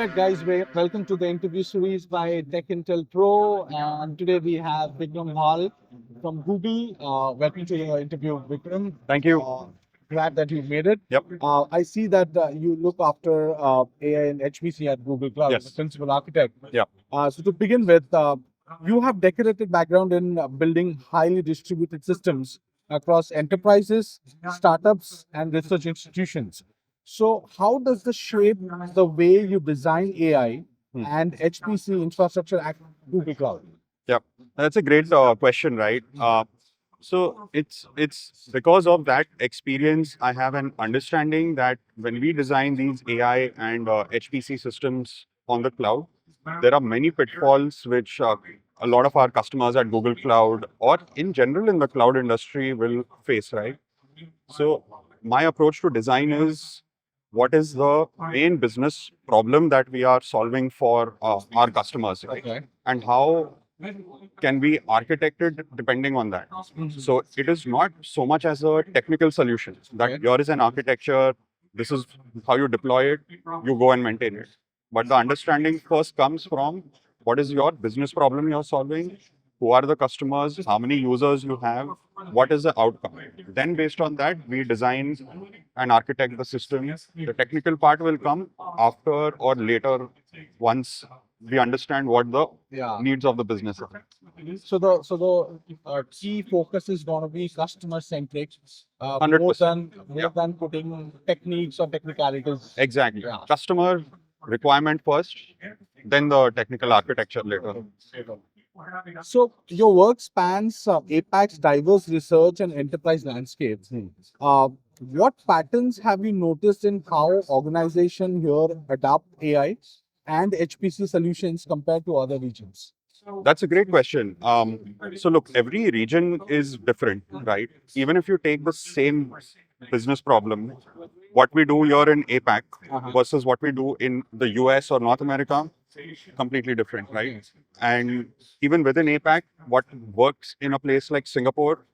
right, guys, welcome to the interview series by TechIntelPro. And today we have Vikram Bahl from Google. Welcome to your interview, Vikram. Thank you. Glad that you made it. Yep. I see that you look after AI and HPC at Google Cloud, Yes. the principal architect. Yep. So to begin with, you have decorated background in building highly distributed systems across enterprises, startups, and research institutions. So how does this shape the way you design AI and HPC infrastructure at Google Cloud? Yep. That's a great question, right? So it's because of that experience, I have an understanding that when we design these AI and HPC systems on the cloud, there are many pitfalls which a lot of our customers at Google Cloud or in general in the cloud industry will face, right? So my approach to design is what is the main business problem that we are solving for our customers, right? Okay. And how can be architected depending on that. So it is not so much as a technical solution that here is an architecture, this is how you deploy it, you go and maintain it. But the understanding first comes from what is your business problem you're solving, who are the customers, how many users you have, what is the outcome. Then based on that, we design and architect the system. The technical part will come after or later once we understand what the needs of the business are. So the key focus is going to be customer centric, more 100%. than putting techniques or technicalities. Exactly. Yeah. Customer requirement first, then the technical architecture later. So your work spans APAC's diverse research and enterprise landscapes. What patterns have you noticed in how organizations here adopt AI and HPC solutions compared to other regions? That's a great question. So look, every region is different, right? Even if you take the same business problem, what we do here in APAC versus what we do in the US or North America, completely different, right? And even within APAC, what works in a place like Singapore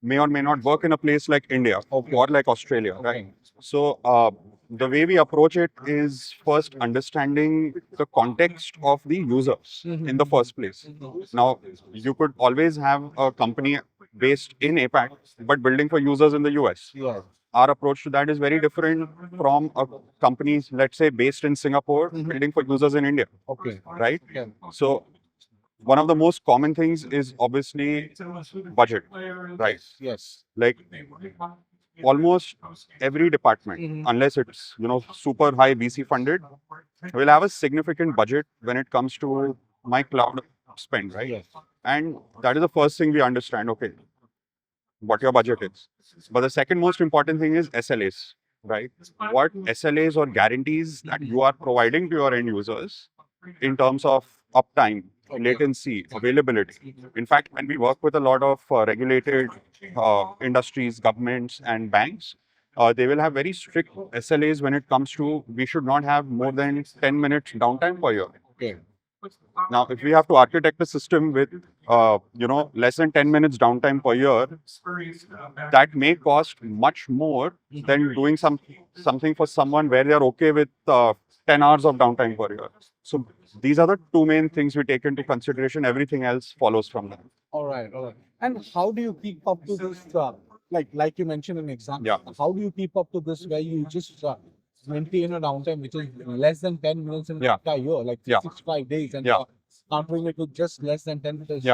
may or may not work in a place like India or like Australia, right? So the way we approach it is first understanding the context of the users in the first place. Now, you could always have a company based in APAC, but building for users in the US. Yeah. Our approach to that is very different from a company, let's say, based in Singapore, building for users in India. Okay. Right? Yeah. So one of the most common things is obviously budget, right? Yes. Like almost every department, unless it's super high VC funded, will have a significant budget when it comes to my cloud spend, right? Yes. And that is the first thing we understand. Okay, what your budget is. But the second most important thing is SLAs, right? What SLAs or guarantees that you are providing to your end users in terms of uptime, latency, availability. In fact, when we work with a lot of regulated industries, governments, and banks, they will have very strict SLAs when it comes to we should not have more than 10 minutes downtime per year. Okay. Now, if we have to architect a system with, less than 10 minutes downtime per year, that may cost much more than doing something for someone where they're okay with 10 hours of downtime per year. So these are the two main things we take into consideration. Everything else follows from that. All right. All right. And how do you keep up to this? Like you mentioned an example. Yeah. How do you keep up to this where you just maintain a downtime which is less than 10 minutes in an entire year, like 365 days, and countering it with just less than 10 minutes?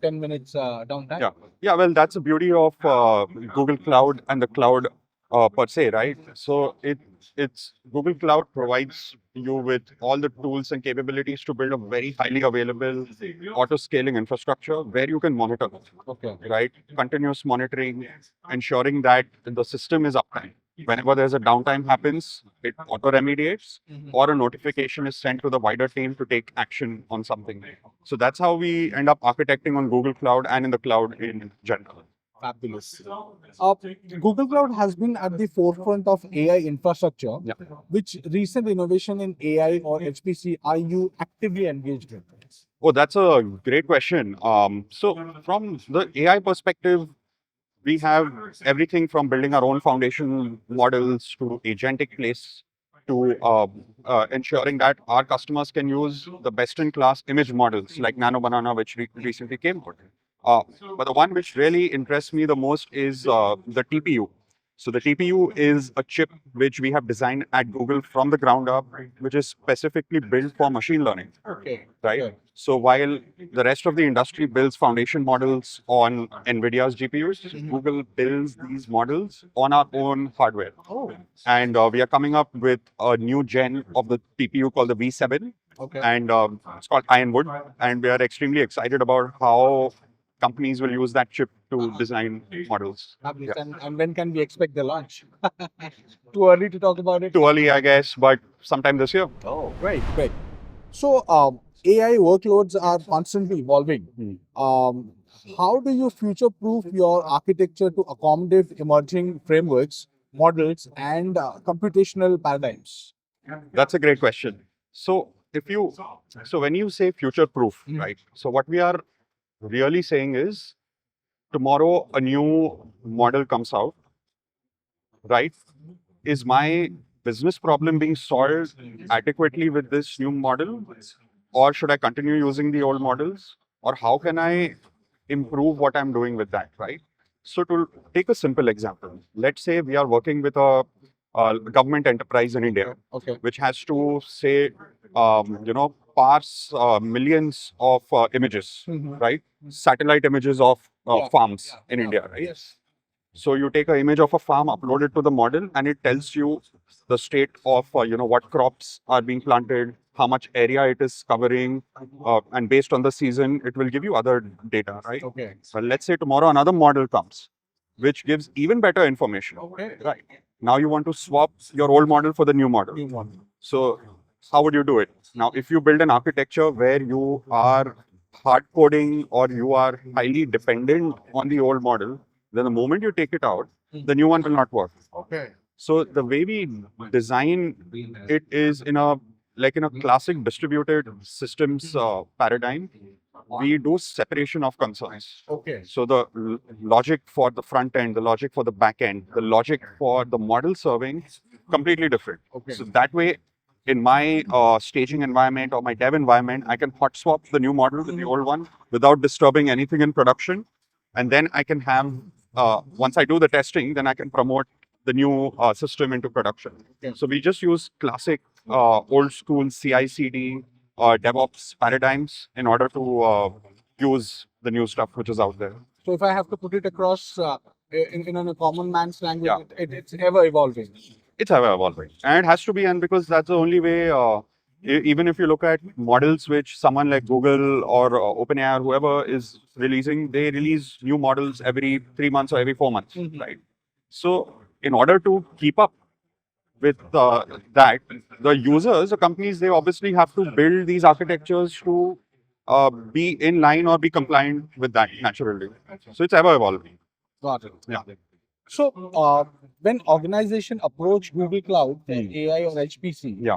10 minutes downtime. Yeah. Well, that's the beauty of Google Cloud and the cloud per se, right? So it's Google Cloud provides you with all the tools and capabilities to build a very highly available auto-scaling infrastructure where you can monitor, right? Continuous monitoring, ensuring that the system is uptime. Whenever there's a downtime happens, it auto-remediates or a notification is sent to the wider team to take action on something. So that's how we end up architecting on Google Cloud and in the cloud in general. Fabulous. Google Cloud has been at the forefront of AI infrastructure. Yeah. Which recent innovation in AI or HPC are you actively engaged with? Oh, that's a great question. So from the AI perspective, we have everything from building our own foundation models to agentic to ensuring that our customers can use the best-in-class image models like Nano Banana, which recently came out. But the one which really interests me the most is the TPU. So the TPU is a chip which we have designed at Google from the ground up, which is specifically built for machine learning, Okay. right? Okay. So while the rest of the industry builds foundation models on NVIDIA's GPUs, Google builds these models on our own hardware. Oh. And we are coming up with a new gen of the TPU called the V7, Okay. and it's called Ironwood. And we are extremely excited about how companies will use that chip to design models. Fabulous. Yeah. And when can we expect the launch? Too early to talk about it? Too early, I guess, but sometime this year. Oh, great, great. So, AI workloads are constantly evolving. How do you future-proof your architecture to accommodate emerging frameworks, models, and computational paradigms? That's a great question. So when you say future proof, right? So what we are really saying is tomorrow a new model comes out, right? Is my business problem being solved adequately with this new model? Or should I continue using the old models? Or how can I improve what I'm doing with that, right? So to take a simple example, let's say we are working with a government enterprise in India, Okay. which has to say, parse millions of images, right? Satellite images of farms in India, right? Yes. So you take an image of a farm, upload it to the model, and it tells you the state of what crops are being planted, how much area it is covering, and based on the season, it will give you other data, right? Okay. So let's say tomorrow another model comes, which gives even better information. Okay. Right. Now you want to swap your old model for the new model. New one. So how would you do it? Now, if you build an architecture where you are hard coding or you are highly dependent on the old model, then the moment you take it out, the new one will not work. Okay. So the way we design it is in a classic distributed systems paradigm. We do separation of concerns. Okay. So the logic for the front end, the logic for the back end, the logic for the model serving, completely different. Okay. So that way, in my staging environment or my dev environment, I can hot swap the new model with the old one without disturbing anything in production. And then I can have, once I do the testing, then I can promote the new system into production. Okay. So we just use classic old school CI/CD DevOps paradigms in order to use the new stuff which is out there. So if I have to put it across in a common man's language, Yeah. it's ever evolving. It's ever evolving, and it has to be, and because that's the only way. Even if you look at models which someone like Google or OpenAI or whoever is releasing, they release new models every 3 months or every 4 months, right? So in order to keep up with that, the users, the companies, they obviously have to build these architectures to be in line or be compliant with that naturally. So it's ever evolving. Got it. Yeah. So when organization approach Google Cloud, AI or HPC Yeah.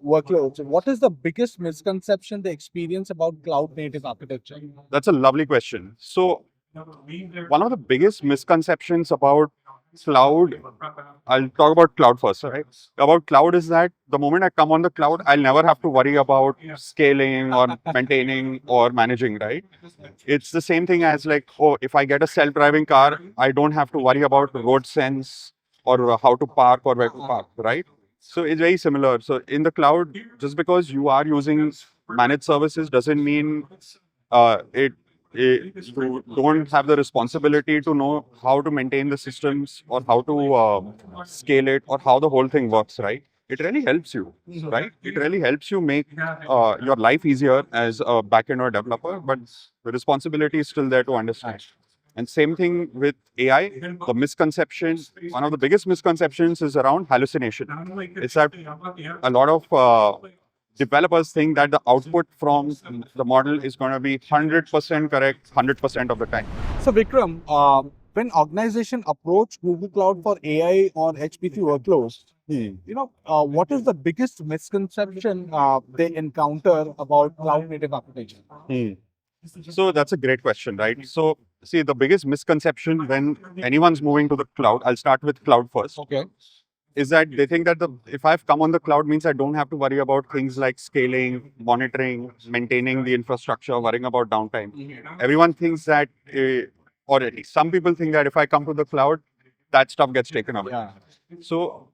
workloads, what is the biggest misconception they experience about cloud native architecture? That's a lovely question. So one of the biggest misconceptions about cloud, I'll talk about cloud first, right? About cloud is that the moment I come on the cloud, I'll never have to worry about scaling or maintaining or managing, right? It's the same thing as like, oh, if I get a self-driving car, I don't have to worry about road sense or how to park or where to park, right? So it's very similar. So in the cloud, just because you are using managed services doesn't mean you don't have the responsibility to know how to maintain the systems or how to scale it or how the whole thing works, right? It really helps you, right? It really helps you make your life easier as a backend or developer, but the responsibility is still there to understand. And same thing with AI. The misconception, one of the biggest misconceptions is around hallucination. It's that a lot of developers think that the output from the model is going to be 100% correct 100% of the time. So Vikram, when organization approach Google Cloud for AI or HPC workloads, what is the biggest misconception they encounter about cloud native architecture? So that's a great question, right? So see, the biggest misconception when anyone's moving to the cloud, I'll start with cloud first. Okay. is that they think that if I've come on the cloud means I don't have to worry about things like scaling, monitoring, maintaining the infrastructure, worrying about downtime. Everyone thinks that, or at least some people think that if I come to the cloud, that stuff gets taken away. Yeah. So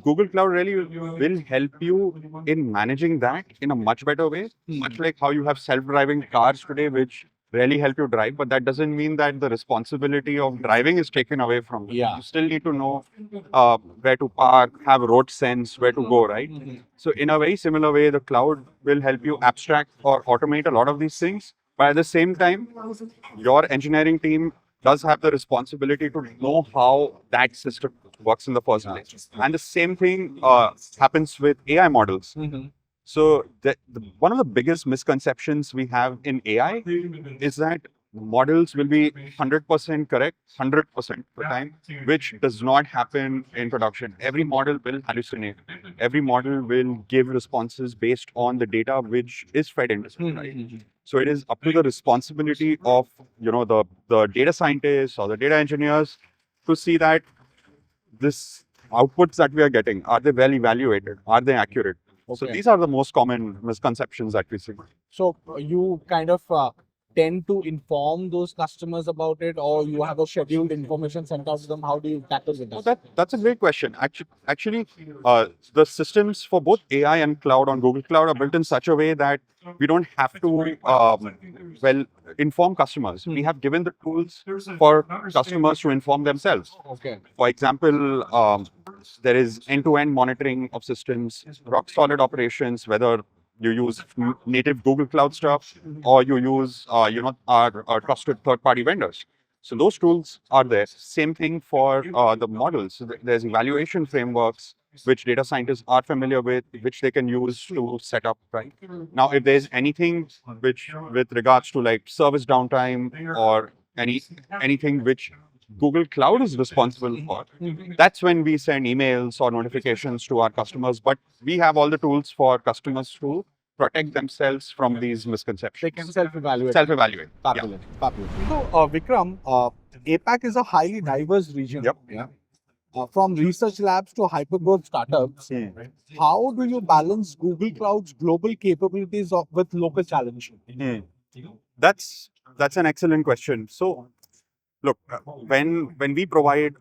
Google Cloud really will help you in managing that in a much better way, much like how you have self-driving cars today, which really help you drive. But that doesn't mean that the responsibility of driving is taken away from you. Yeah. You still need to know where to park, have road sense, where to go, right? So in a very similar way, the cloud will help you abstract or automate a lot of these things. But at the same time, your engineering team does have the responsibility to know how that system works in the first place. And the same thing happens with AI models. So one of the biggest misconceptions we have in AI is that models will be 100% correct 100% of the time, which does not happen in production. Every model will hallucinate. Every model will give responses based on the data which is fed into it, right? So it is up to the responsibility of the data scientists or the data engineers to see that this outputs that we are getting, are they well evaluated? Are they accurate? So Okay. these are the most common misconceptions that we see. So you kind of tend to inform those customers about it, or you have a scheduled information sent out to them. How do you tackle it? Well, that's a great question. Actually, the systems for both AI and cloud on Google Cloud are built in such a way that we don't have to inform customers. We have given the tools for customers to inform themselves. Okay. For example, there is end-to-end monitoring of systems, rock-solid operations, whether you use native Google Cloud stuff or you use, our trusted third-party vendors. So those tools are there. Same thing for the models. So there's evaluation frameworks which data scientists are familiar with, which they can use to set up, right? Now, if there's anything which, with regards to like service downtime or anything which Google Cloud is responsible for, that's when we send emails or notifications to our customers. But we have all the tools for customers to protect themselves from these misconceptions. They can self-evaluate. Self-evaluate. Yeah. Fabulous. Fabulous. So, Vikram, APAC is a highly diverse region. Yep. Yeah. From research labs to hypergrowth startups, how do you balance Google Cloud's global capabilities with local challenge? That's an excellent question. So, look, when we provide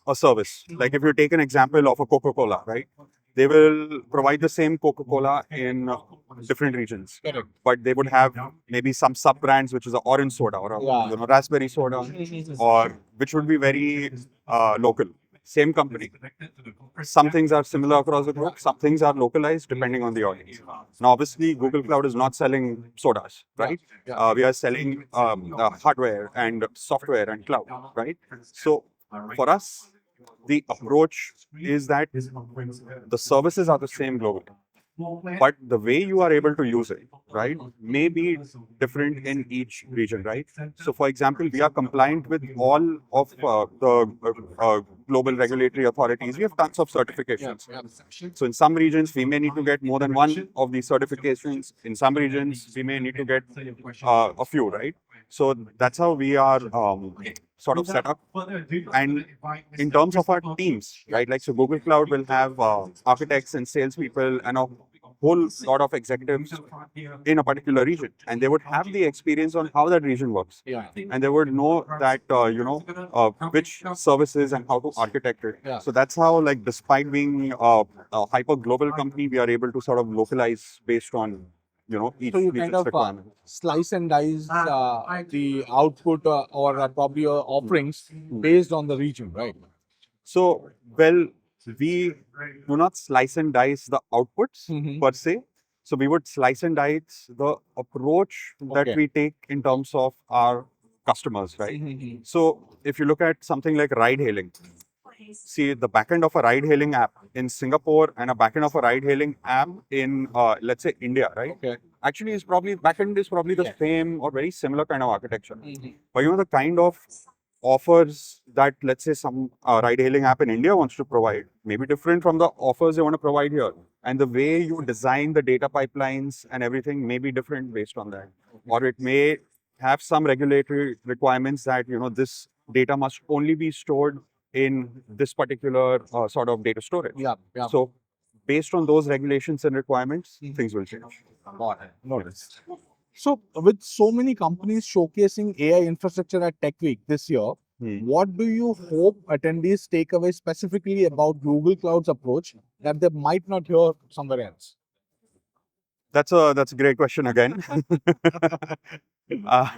a service, like if you take an example of a Coca-Cola, right? They will provide the same Coca-Cola in different regions, Correct. but they would have maybe some sub brands, which is a orange soda or a raspberry soda, or which would be very local. Same company. Some things are similar across the globe. Some things are localized depending on the audience. Now, obviously, Google Cloud is not selling sodas, right? We are selling hardware and software and cloud, right? So for us, the approach is that the services are the same globally, but the way you are able to use it, right, may be different in each region, right? So, for example, we are compliant with all of the global regulatory authorities. We have tons of certifications. So, in some regions, we may need to get more than one of these certifications. In some regions, we may need to get a few, right? So, that's how we are sort of set up. And in terms of our teams, right, like so Google Cloud will have architects and salespeople and a whole lot of executives in a particular region, and they would have the experience on how that region works, and they would know that which services and how to architect it. So that's how, like, despite being a hyper global company, we are able to sort of localize based on each So you region's kind of requirement. slice and dice the output or probably your offerings based on the region, right? So, well, we do not slice and dice the outputs per se. So, we would slice and dice the approach that Okay. we take in terms of our customers, right? So, if you look at something like ride hailing, see the backend of a ride hailing app in Singapore and a backend of a ride hailing app in, let's say, India, right? Okay. Actually, is probably backend is probably the same or very similar kind of architecture. But the kind of offers that, let's say, some ride-hailing app in India wants to provide may be different from the offers they want to provide here. And the way you design the data pipelines and everything may be different based on that. Or it may have some regulatory requirements that, this data must only be stored in this particular sort of data storage. Yeah, yeah. So based on those regulations and requirements, things will change. Notice. So, with so many companies showcasing AI infrastructure at Tech Week this year, what do you hope attendees take away specifically about Google Cloud's approach that they might not hear somewhere else? That's a great question again. uh,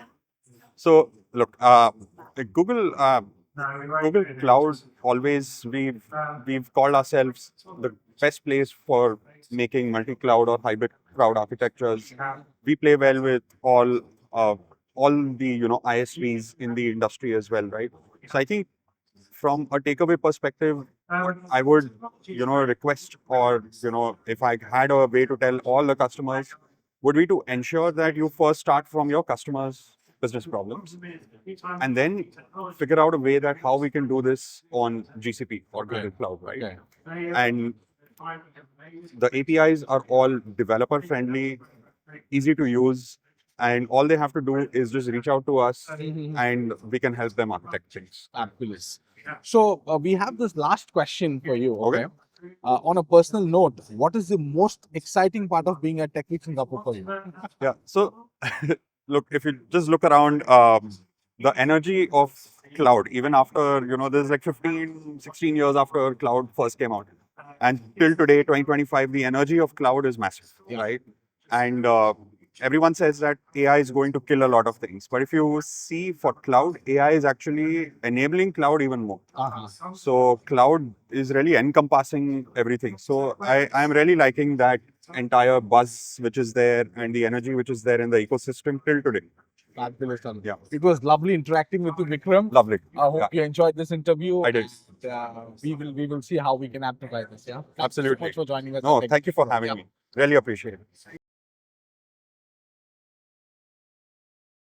so look, the Google Cloud always we've called ourselves the best place for making multi-cloud or hybrid cloud architectures. We play well with uh, all the ISVs in the industry as well, right? So I think from a takeaway perspective, I would request, or if I had a way to tell all the customers, would be to ensure that you first start from your customers' business problems and then figure out a way that how we can do this on GCP or Google Cloud, right? Okay. And the APIs are all developer friendly, easy to use, and all they have to do is just reach out to us and we can help them architect things. Fabulous. So, we have this last question for you. Okay. On a personal note, what is the most exciting part of being at Tech Week Singapore for you? Yeah. So, look, if you just look around, the energy of cloud, even after, there's like 15, 16 years after cloud first came out. And till today, 2025, the energy of cloud is massive, right? And everyone says that AI is going to kill a lot of things. But if you see for cloud, AI is actually enabling cloud even more. So cloud is really encompassing everything. So I'm really liking that entire buzz which is there and the energy which is there in the ecosystem till today. Fabulous. Yeah. It was lovely interacting with you, Vikram. Lovely. I hope you enjoyed this interview. I did. We will see how we can amplify this. Yeah. Thank you so Absolutely. much for joining us. No, Tech thank you Week. for having me. Really appreciate it.